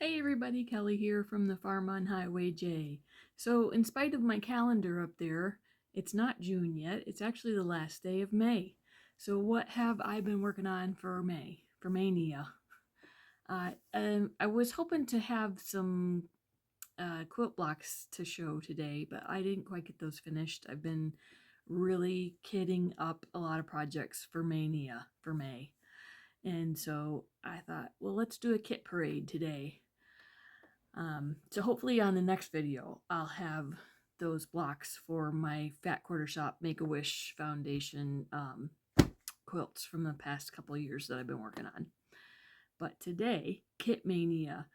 Hey everybody, Kelly here from the farm on Highway J. So in spite of my calendar up there, it's not June yet, it's actually the last day of May. So what have I been working on for May, for Maynia? I was hoping to have some quilt blocks to show today, but I didn't quite get those finished. I've been really kitting up a lot of projects for Maynia for May. And so I thought, well, let's do a kit parade today. So hopefully on the next video, I'll have those blocks for my Fat Quarter Shop Make-A-Wish Foundation quilts from the past couple of years that I've been working on. But today, Kit Mania.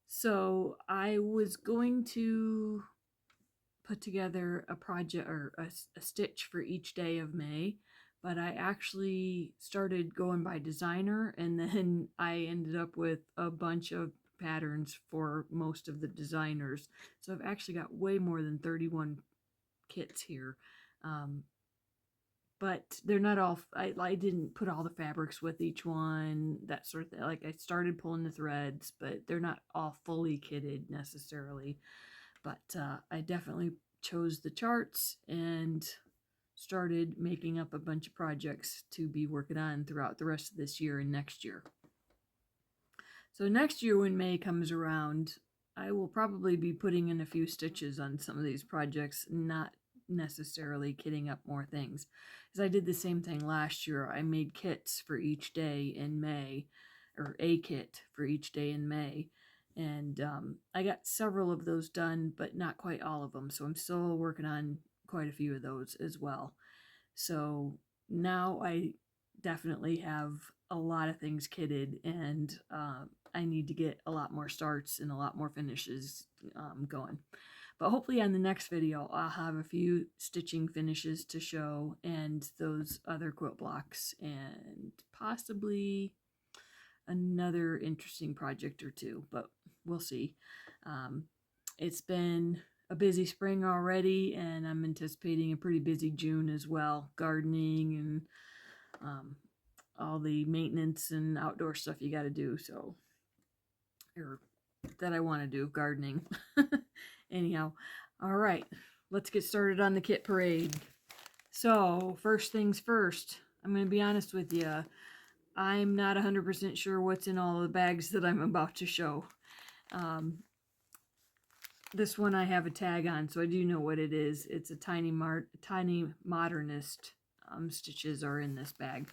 So I was going to put together a project or a stitch for each day of May, but I actually started going by designer, and then I ended up with a bunch of patterns for most of the designers. So I've actually got way more than 31 kits here. But they're not all, I didn't put all the fabrics with each one, that sort of thing. Like I started pulling the threads, but they're not all fully kitted necessarily. But I definitely chose the charts and started making up a bunch of projects to be working on throughout the rest of this year and next year. So next year when May comes around, I will probably be putting in a few stitches on some of these projects, not necessarily kitting up more things. Because I did the same thing last year. I made kits for each day in May, or a kit for each day in May. And I got several of those done, but not quite all of them. So I'm still working on quite a few of those as well. So now I definitely have a lot of things kitted, and I need to get a lot more starts and a lot more finishes going. But hopefully on the next video, I'll have a few stitching finishes to show and those other quilt blocks and possibly another interesting project or two, but we'll see. It's been a busy spring already, and I'm anticipating a pretty busy June as well. Gardening and all the maintenance and outdoor stuff you got to do. So, or that I want to do, gardening. Anyhow, all right, let's get started on the kit parade. So, first things first, I'm going to be honest with you. I'm not 100% sure what's in all the bags that I'm about to show. This one I have a tag on, so I do know what it is. It's a tiny modernist stitches are in this bag.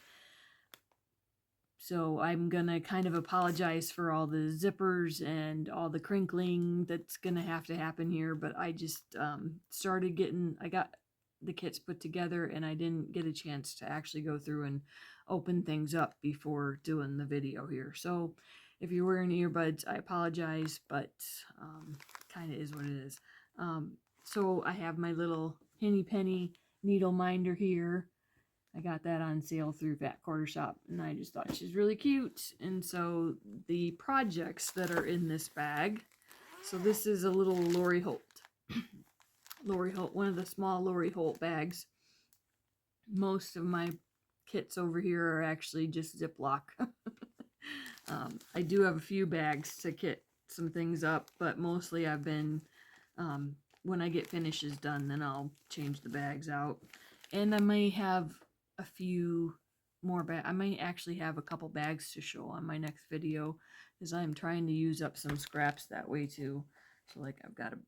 So I'm gonna kind of apologize for all the zippers and all the crinkling that's gonna have to happen here, but I just I got the kits put together and I didn't get a chance to actually go through and open things up before doing the video here. So if you're wearing earbuds, I apologize, but kind of is what it is. So I have my little Henny Penny needle minder here. I got that on sale through Fat Quarter Shop, and I just thought she's really cute. And so the projects that are in this bag, so this is a little Lori Holt. Lori Holt, one of the small Lori Holt bags. Most of my kits over here are actually just Ziploc. I do have a few bags to kit some things up, but mostly I've been, when I get finishes done, then I'll change the bags out. And I may have a few more bags. I might actually have a couple bags to show on my next video, because I'm trying to use up some scraps that way too. So like I've got a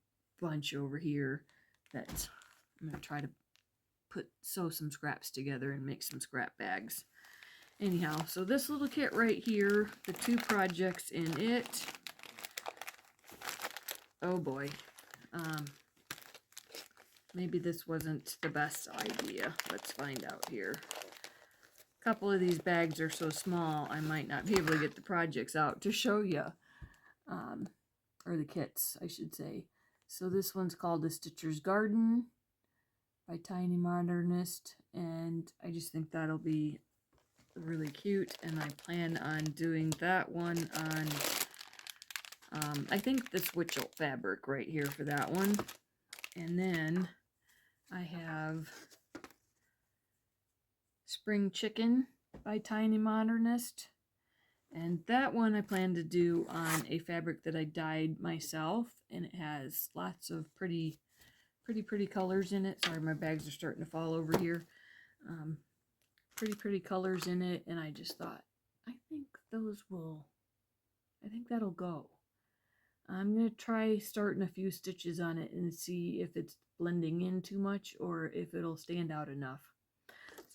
bunch over here that I'm going to try to sew some scraps together and make some scrap bags. Anyhow, so this little kit right here, the two projects in it. Oh boy. Maybe this wasn't the best idea. Let's find out here. A couple of these bags are so small, I might not be able to get the projects out to show you. Or the kits, I should say. So this one's called The Stitcher's Garden by Tiny Modernist, and I just think that'll be really cute, and I plan on doing that one on I think this Witchell fabric right here for that one. And then I have Spring Chicken by Tiny Modernist, And that one I plan to do on a fabric that I dyed myself, and it has lots of pretty colors in it. Sorry, my bags are starting to fall over here. Pretty colors in it, and I just thought, I think that'll go. I'm going to try starting a few stitches on it and see if it's blending in too much or if it'll stand out enough.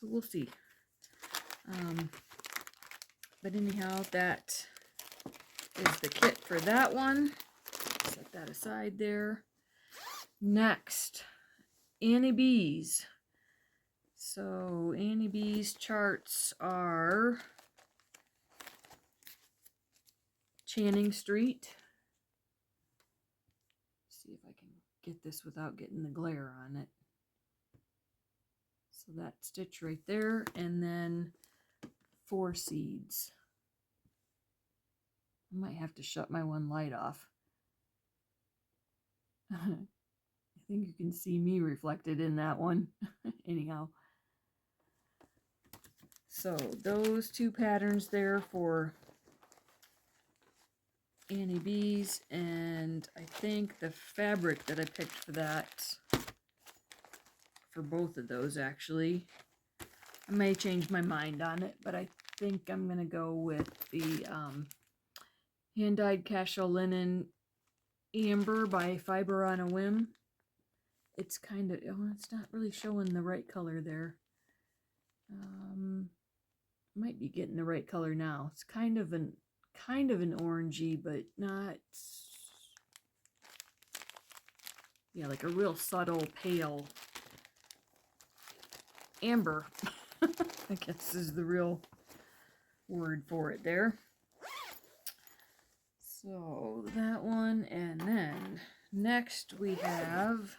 So we'll see. But anyhow, that is the kit for that one. Set that aside there. Next, Annie B's. So Annie B's charts are Channing Street. Let's see if I can get this without getting the glare on it. So that stitch right there, and then 4 seeds. I might have to shut my one light off. I think you can see me reflected in that one. Anyhow. So those 2 patterns there for Annie B's, and I think the fabric that I picked for that, for both of those actually, I may change my mind on it, but I think I'm going to go with the hand-dyed casual linen amber by Fiber on a Whim. It's kind of, oh, it's not really showing the right color there. Might be getting the right color now. It's kind of an orangey, but not, yeah, like a real subtle pale amber. I guess is the real word for it there. So that one, and then next we have,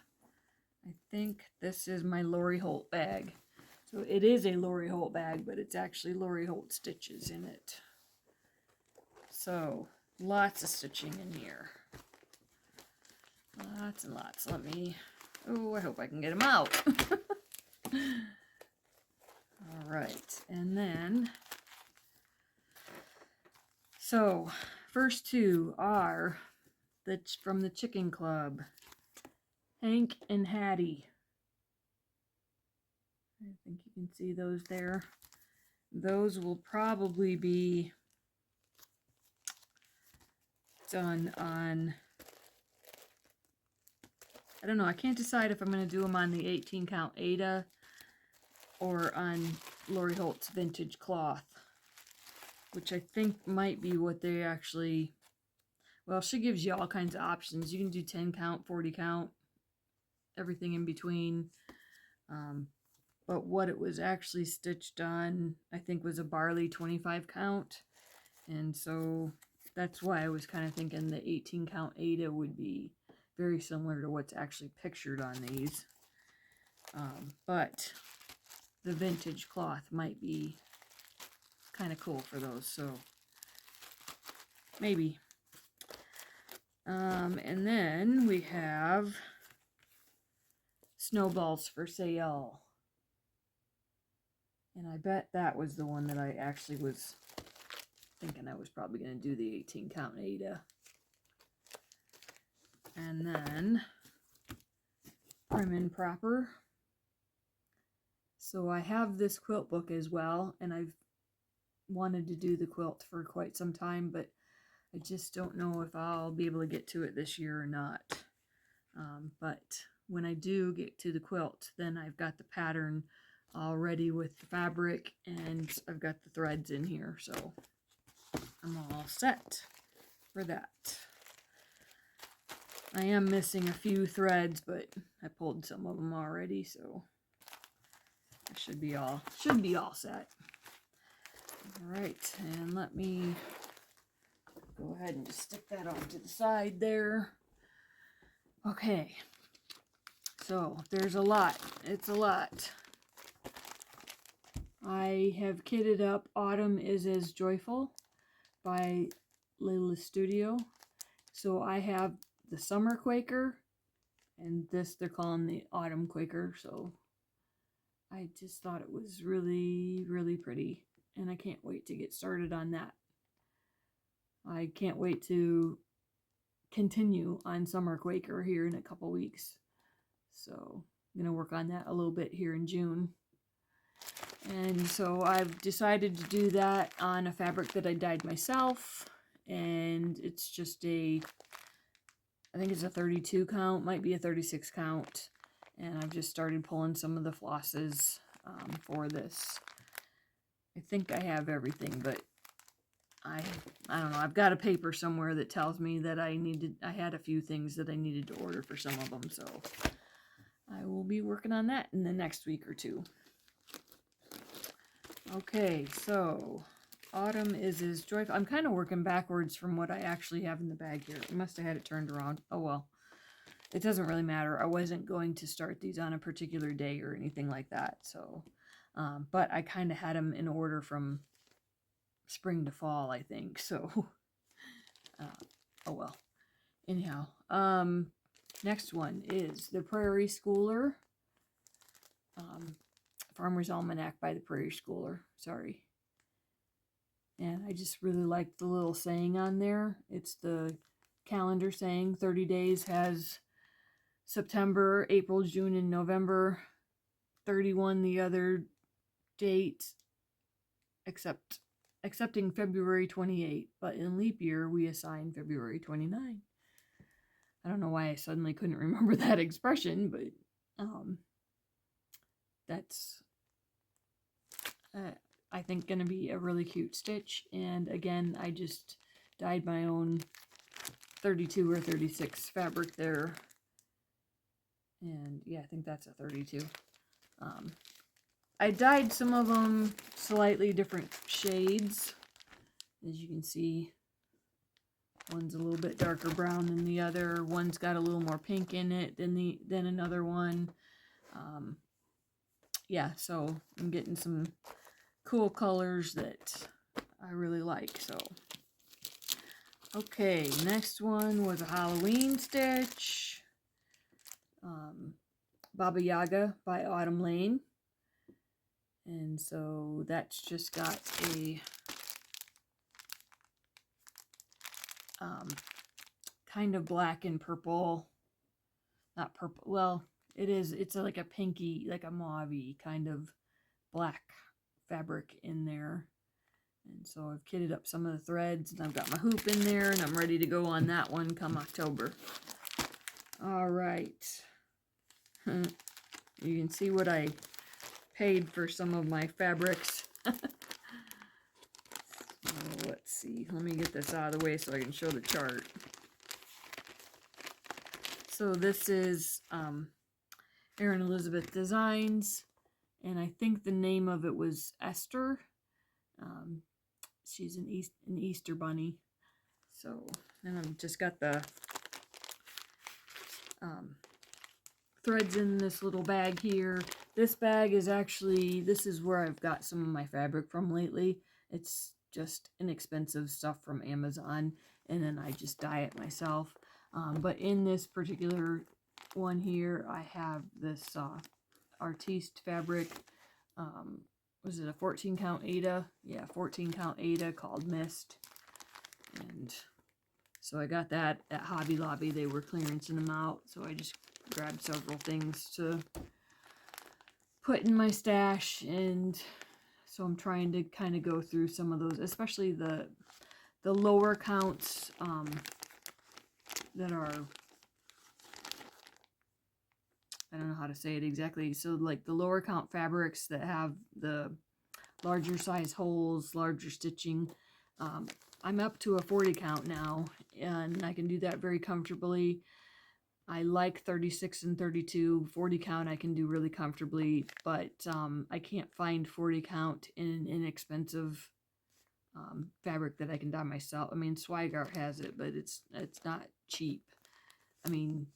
I think this is my Lori Holt bag. So it is a Lori Holt bag, but it's actually Lori Holt stitches in it. So lots of stitching in here. Lots and lots. Let me, oh, I hope I can get them out. All right, and then, so first 2 are from the Chicken Club, Hank and Hattie. I think you can see those there. Those will probably be done on, I don't know, I can't decide if I'm going to do them on the 18 count Aida or on Lori Holt's vintage cloth, which I think might be what they actually, well, she gives you all kinds of options. You can do 10 count, 40 count, everything in between. But what it was actually stitched on, I think, was a barley 25 count. And so that's why I was kind of thinking the 18 count Aida would be very similar to what's actually pictured on these. But the vintage cloth might be kind of cool for those, so maybe. And then we have Snowballs for Sale. And I bet that was the one that I actually was thinking I was probably going to do the 18 count Aida. And then Prim and Proper. So I have this quilt book as well, and I've wanted to do the quilt for quite some time, but I just don't know if I'll be able to get to it this year or not. But when I do get to the quilt, then I've got the pattern already with the fabric, and I've got the threads in here, so I'm all set for that. I am missing a few threads, but I pulled some of them already, so I should be all set. All right, and let me go ahead and just stick that off to the side there. Okay, so there's a lot. It's a lot. I have kitted up Autumn is as Joyful by Layla Studio. So I have the Summer Quaker, and this they're calling the Autumn Quaker. So I just thought it was really, really pretty, and I can't wait to get started on that. I can't wait to continue on Summer Quaker here in a couple weeks. So I'm going to work on that a little bit here in June. And so I've decided to do that on a fabric that I dyed myself. And it's just I think it's a 32 count, might be a 36 count. And I've just started pulling some of the flosses for this. I think I have everything, but I don't know. I've got a paper somewhere that tells me that I had a few things that I needed to order for some of them, so I will be working on that in the next week or two. Okay, so autumn is as joyful. I'm kind of working backwards from what I actually have in the bag here. I must have had it turned around. Oh well. It doesn't really matter. I wasn't going to start these on a particular day or anything like that, so but I kind of had them in order from spring to fall, I think, so oh well. Anyhow, next one is the Prairie Schooler, Farmer's Almanac by the Prairie Schooler, sorry. And I just really like the little saying on there. It's the calendar saying 30 days has September, April, June, and November. 31 the other date, excepting February 28, but in leap year we assign February 29. I don't know why I suddenly couldn't remember that expression, but that's I think going to be a really cute stitch. And again, I just dyed my own 32 or 36 fabric there. And yeah, I think that's a 32. I dyed some of them slightly different shades. As you can see, one's a little bit darker brown than the other. One's got a little more pink in it than another one. Yeah, so I'm getting some cool colors that I really like. So, okay, next one was a Halloween stitch. Baba Yaga by Autumn Lane. And so that's just got a kind of black and purple, not purple, well, it's like a pinky, like a mauve-y kind of black fabric in there. And so I've kitted up some of the threads, and I've got my hoop in there, and I'm ready to go on that one come October. All right. You can see what I paid for some of my fabrics. So let's see. Let me get this out of the way so I can show the chart. So this is Erin Elizabeth Designs, and I think the name of it was Esther. She's an Easter bunny. So, and I've just got the threads in this little bag here. This bag is actually, this is where I've got some of my fabric from lately. It's just inexpensive stuff from Amazon, and then I just dye it myself. But in this particular one here, I have this Artiste fabric. Was it a 14 count Ada? Yeah, 14 count Ada called Mist. And so I got that at Hobby Lobby. They were clearancing them out, so I just grabbed several things to put in my stash. And so I'm trying to kind of go through some of those, especially the lower counts that are, I don't know how to say it exactly. So like the lower count fabrics that have the larger size holes, larger stitching. I'm up to a 40 count now, and I can do that very comfortably. I like 36 and 32. 40 count I can do really comfortably, but I can't find 40 count in an inexpensive fabric that I can dye myself. I mean, Swigart has it, but it's not cheap. I mean,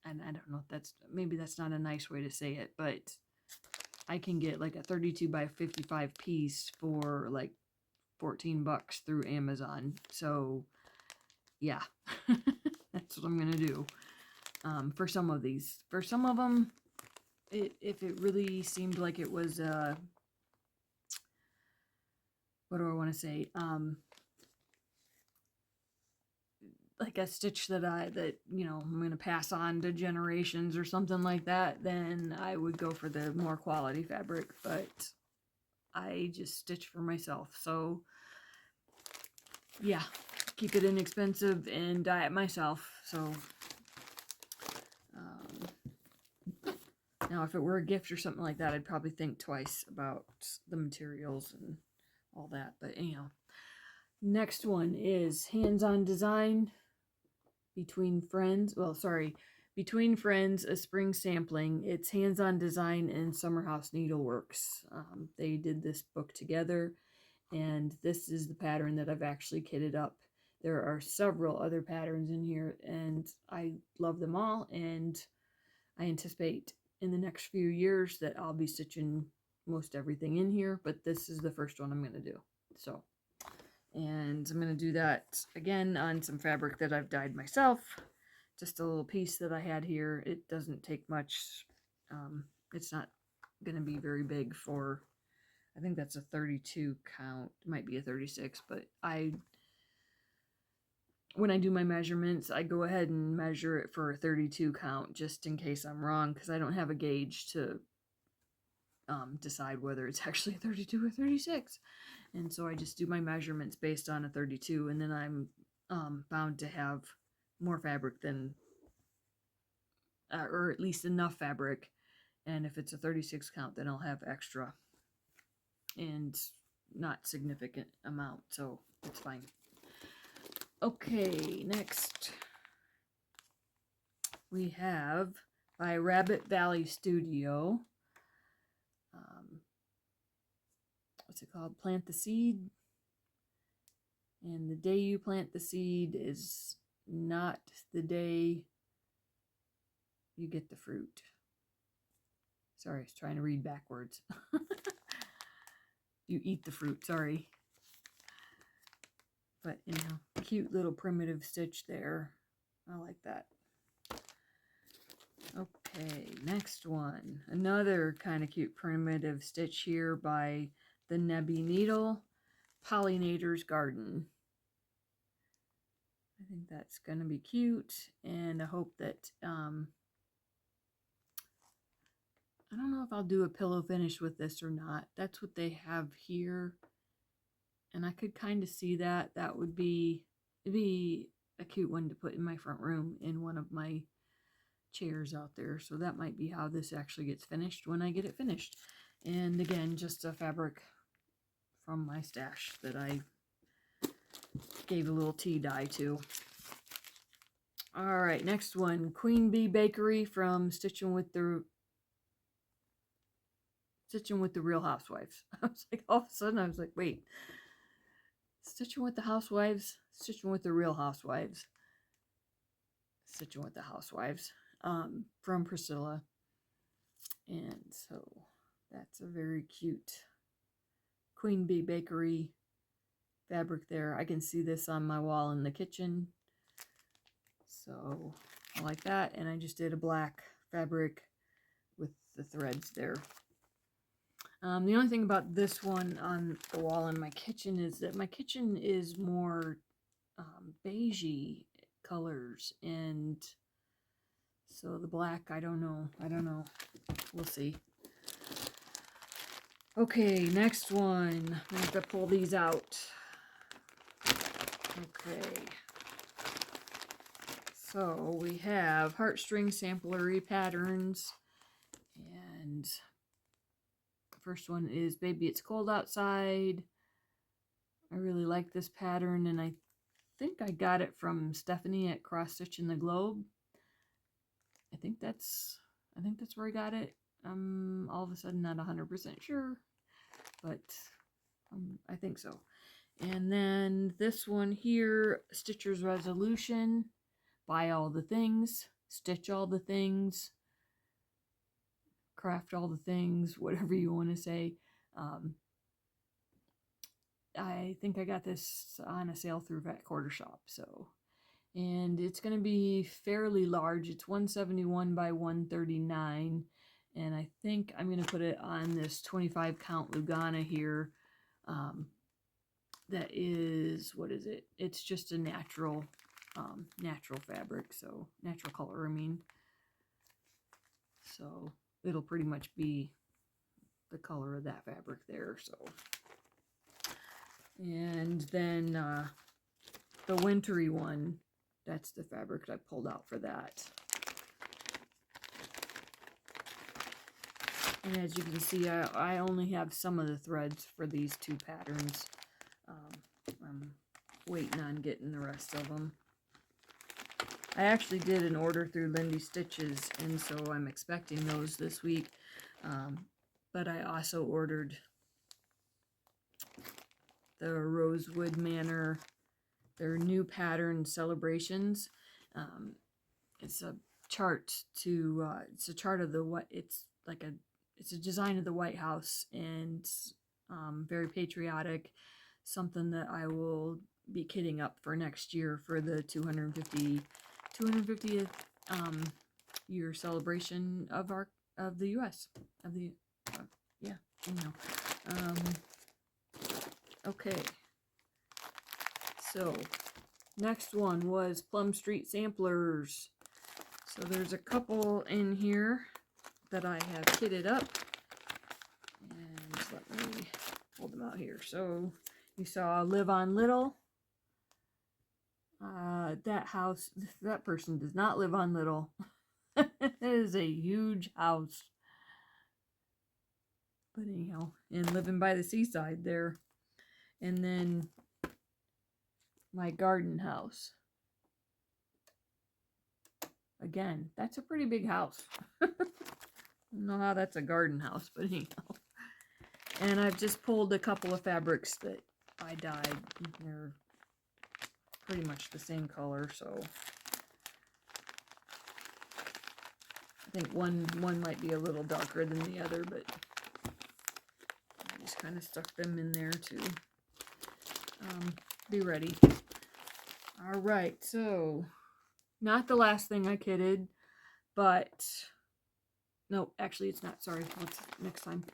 and I don't know if maybe that's not a nice way to say it, but I can get like a 32 by 55 piece for like $14 through Amazon. So yeah, that's what I'm gonna do for some of these. For some of them, if it really seemed like it was what do I want to say, like a stitch that you know, I'm going to pass on to generations or something like that, then I would go for the more quality fabric, but I just stitch for myself. So yeah, keep it inexpensive and dye it myself. So now if it were a gift or something like that, I'd probably think twice about the materials and all that. But anyhow, next one is hands-on design between friends. Well, sorry, between friends, a spring sampling. It's hands-on design and Summer House Needleworks. They did this book together, and this is the pattern that I've actually kitted up. There are several other patterns in here, and I love them all, and I anticipate in the next few years that I'll be stitching most everything in here, but this is the first one I'm going to do. So, and I'm going to do that again on some fabric that I've dyed myself. Just a little piece that I had here. It doesn't take much. It's not going to be very big for, I think that's a 32 count. It might be a 36, but when I do my measurements, I go ahead and measure it for a 32 count just in case I'm wrong, because I don't have a gauge to decide whether it's actually 32 or 36. And so I just do my measurements based on a 32, and then I'm bound to have more fabric than, or at least enough fabric. And if it's a 36 count, then I'll have extra and not significant amount, so it's fine. Okay, next we have by Rabbit Valley Studio. What's it called? Plant the Seed. And the day you plant the seed is not the day you get the fruit. Sorry, I was trying to read backwards. You eat the fruit, sorry. But, you know, cute little primitive stitch there. I like that. Okay, next one. Another kind of cute primitive stitch here by the Nebby Needle, Pollinator's Garden. I think that's going to be cute, and I hope that, I don't know if I'll do a pillow finish with this or not. That's what they have here, and I could kind of see that. That would be, it'd be a cute one to put in my front room in one of my chairs out there. So that might be how this actually gets finished when I get it finished. And again, just a fabric from my stash that I gave a little tea dye to. All right, next one, Queen Bee Bakery from Stitching with the Real Housewives. I was like, all of a sudden I was like, wait, Stitching with the Housewives, Stitching with the Real Housewives, Stitching with the Housewives, from Priscilla. And so that's a very cute Queen Bee Bakery fabric there. I can see this on my wall in the kitchen. So I like that. And I just did a black fabric with the threads there. The only thing about this one on the wall in my kitchen is that my kitchen is more beigey colors, and so the black, I don't know. We'll see. Okay, next one. I have to pull these out. Okay. So we have Heartstring Samplery Patterns, and the first one is Baby It's Cold Outside. I really like this pattern, and I think I got it from Stephanie at Cross Stitching the Globe. I think that's where I got it. I'm all of a sudden not 100% sure, but I think so. And then this one here, Stitcher's Resolution. Buy all the things, stitch all the things, craft all the things, whatever you want to say. I think I got this on a sale through Vet Quarter Shop. So, and it's going to be fairly large. It's 171 by 139. And I think I'm going to put it on this 25 count Lugana here. That is, what is it? It's just a natural natural fabric, so natural color, I mean. So it'll pretty much be the color of that fabric there. So, and then the wintry one, that's the fabric I pulled out for that. And as you can see, I only have some of the threads for these two patterns. I'm waiting on getting the rest of them. I actually did an order through Lindy Stitches, and so I'm expecting those this week. But I also ordered the Rosewood Manor, their new pattern celebrations. It's a chart to it's a chart of the what it's a design of the White House, and very patriotic, something that I will be kitting up for next year for the 250th year celebration of the U.S. of the yeah, you know. Okay, so next one was Plum Street Samplers. So there's a couple in here that I have kitted up, and let me pull them out here. So you saw Live on Little. That person does not live on Little. It is a huge house. But anyhow, and living by the seaside there. And then my garden house. Again, that's a pretty big house. I don't know how that's a garden house, but anyhow. And I've just pulled a couple of fabrics that I dyed. They're pretty much the same color, so I think one might be a little darker than the other, but I just kind of stuck them in there to be ready. All right, so not the last thing I kitted, but no, actually it's not. Sorry, that's next time.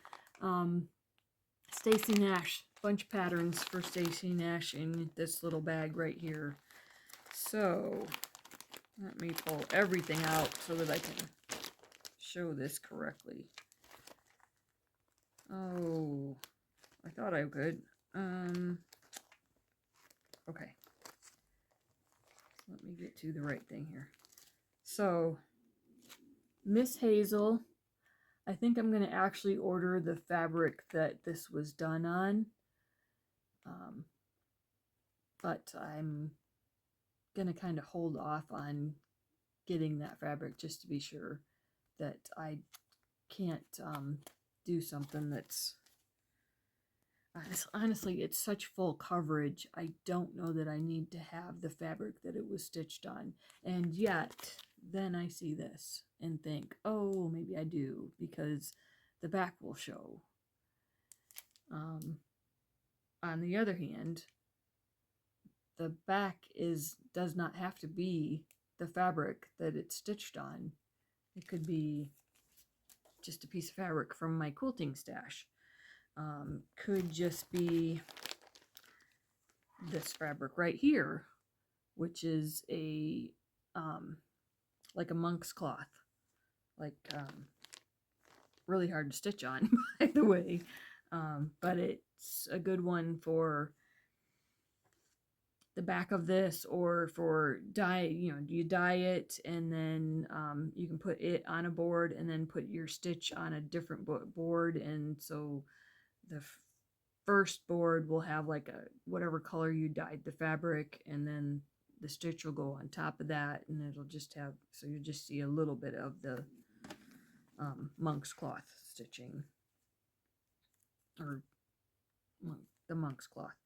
Stacy Nash, bunch of patterns for Stacy Nash in this little bag right here. So let me pull everything out so that I can show this correctly. Oh, I thought I could. Okay. Let me get to the right thing here. So, Miss Hazel, I think I'm going to actually order the fabric that this was done on. But I'm going to kind of hold off on getting that fabric just to be sure that I can't do something that's... Honestly, it's such full coverage. I don't know that I need to have the fabric that it was stitched on. And yet, then I see this and think, oh, maybe I do, because the back will show. On the other hand, the back does not have to be the fabric that it's stitched on. It could be just a piece of fabric from my quilting stash. Could just be this fabric right here, which is a like a monk's cloth, like really hard to stitch on, by the way, but it's a good one for the back of this, or for dye. You know, you dye it, and then you can put it on a board and then put your stitch on a different board, and so the first board will have like a whatever color you dyed the fabric, and then the stitch will go on top of that, and it'll just have, so you just see a little bit of the monk's cloth stitching, or the monk's cloth.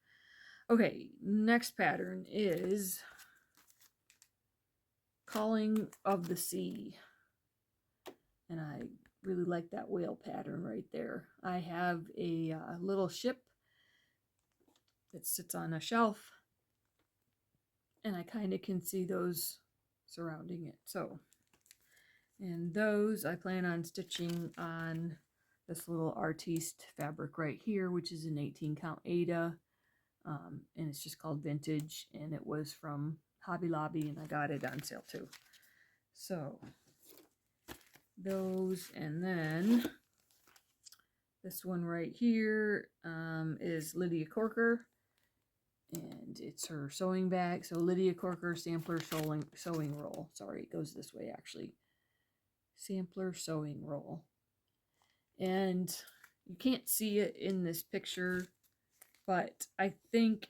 Okay, next pattern is Calling of the Sea, and I really like that whale pattern right there. I have a little ship that sits on a shelf, and I kind of can see those surrounding it. So, and those I plan on stitching on this little artiste fabric right here, which is an 18 count Aida, and it's just called Vintage, and it was from Hobby Lobby, and I got it on sale too. So those, and then this one right here is Lydia Corker, and it's her sewing bag. So Lydia Corker sampler sewing roll. Sorry, it goes this way actually. Sampler sewing roll. And you can't see it in this picture, but I think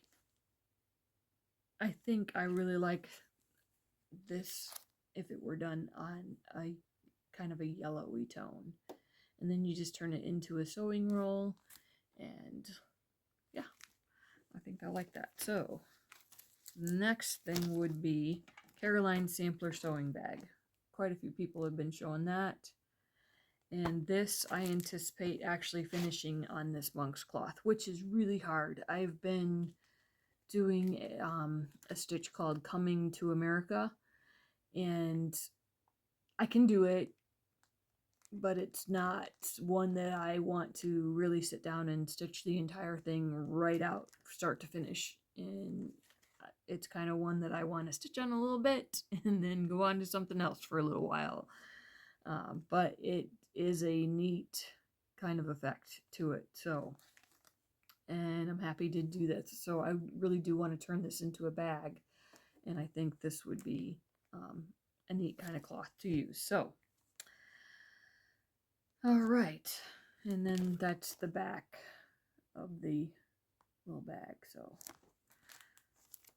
I really like this if it were done on a kind of a yellowy tone. And then you just turn it into a sewing roll, and yeah, I think I like that. So the next thing would be Caroline Sampler Sewing Bag. Quite a few people have been showing that. And this I anticipate actually finishing on this monk's cloth, which is really hard. I've been doing a stitch called Coming to America, and I can do it, but it's not one that I want to really sit down and stitch the entire thing right out, start to finish. And it's kind of one that I want to stitch on a little bit and then go on to something else for a little while. But it is a neat kind of effect to it. So, and I'm happy to do that. So I really do want to turn this into a bag, and I think this would be a neat kind of cloth to use. So, all right, and then that's the back of the little bag. So,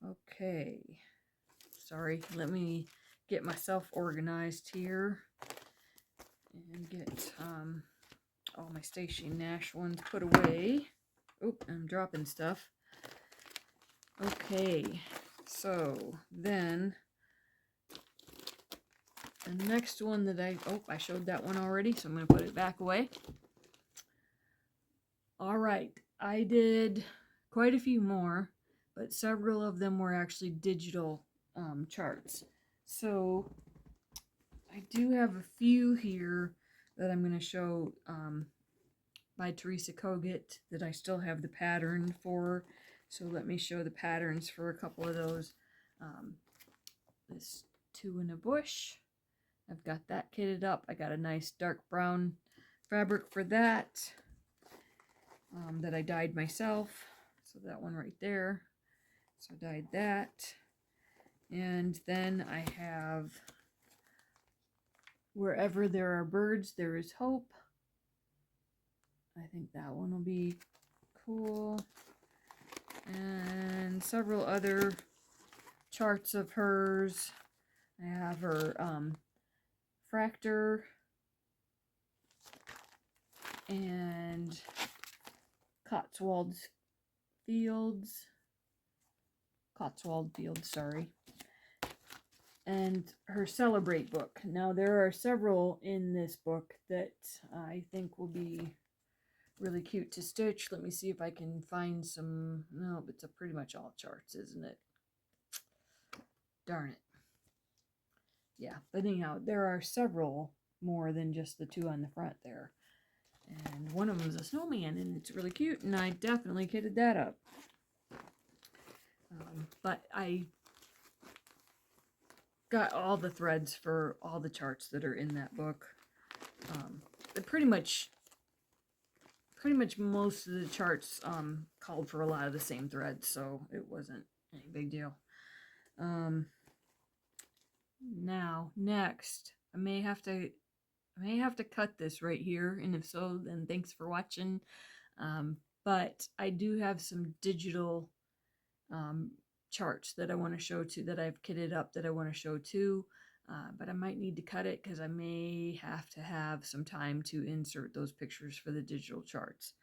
okay, sorry, let me get myself organized here and get all my Stacy Nash ones put away. Oop, I'm dropping stuff. Okay, so then the next one that I showed that one already, so I'm going to put it back away. All right, I did quite a few more, but several of them were actually digital charts. So I do have a few here that I'm going to show by Teresa Kogut that I still have the pattern for. So let me show the patterns for a couple of those. This Two in a Bush, I've got that kitted up. I got a nice dark brown fabric for that that I dyed myself. So that one right there. So I dyed that. And then I have Wherever There Are Birds, There Is Hope. I think that one will be cool. And several other charts of hers. I have her Fractor and Cotswold Fields, sorry, and her Celebrate book. Now there are several in this book that I think will be really cute to stitch. Let me see if I can find some. No, it's pretty much all charts, isn't it? Darn it. Yeah, but anyhow, there are several more than just the two on the front there. And one of them is a snowman, and it's really cute, and I definitely kitted that up. But I got all the threads for all the charts that are in that book. Pretty much most of the charts called for a lot of the same threads, so it wasn't any big deal. Now, next, I may have to cut this right here, and if so, then thanks for watching. But I do have some digital charts that I want to show too, that I've kitted up that I want to show too. But I might need to cut it because I may have to have some time to insert those pictures for the digital charts.